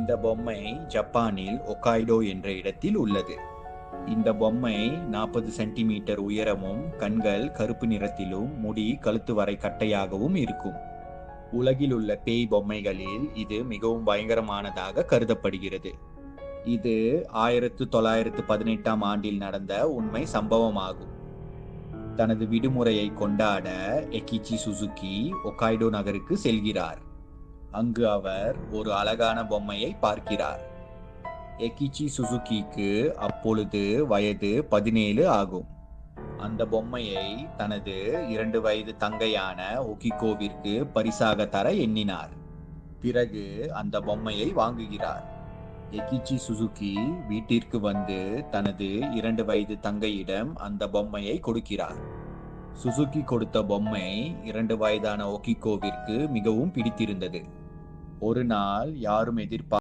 இந்த பொம்மை ஜப்பானில் ஒகாய்டோ என்ற இடத்தில் உள்ளது. இந்த பொம்மை 40 சென்டிமீட்டர் உயரமும், கண்கள் கருப்பு நிறத்திலும், முடி கழுத்து வரை கட்டையாகவும் இருக்கும். உலகில் உள்ள பேய் பொம்மைகளில் இது மிகவும் பயங்கரமானதாக கருதப்படுகிறது. இது 1918ஆம் ஆண்டில் நடந்த உண்மை சம்பவமாகும். தனது விடுமுறையை கொண்டாட எகிச்சி சுசுகி ஒகாய்டோ நகருக்கு செல்கிறார். அங்கு அவர் ஒரு அழகான பொம்மையை பார்க்கிறார். எகிச்சி சுசுகிக்கு அப்பொழுது வயது 17 ஆகும். அந்த பொம்மையை தனது 2 வயது தங்கையான ஒகிகோவிற்கு பரிசாக தர எண்ணினார். பிறகு அந்த பொம்மையை வாங்குகிறார். எகிச்சி சுசுகி வீட்டிற்கு வந்து தனது 2 வயது தங்கையிடம் அந்த பொம்மையை கொடுக்கிறார். சுசுகி கொடுத்த பொம்மை 2 வயதான ஒகிகோவிற்கு மிகவும் பிடித்திருந்தது. ஒரு நாள் யாரும்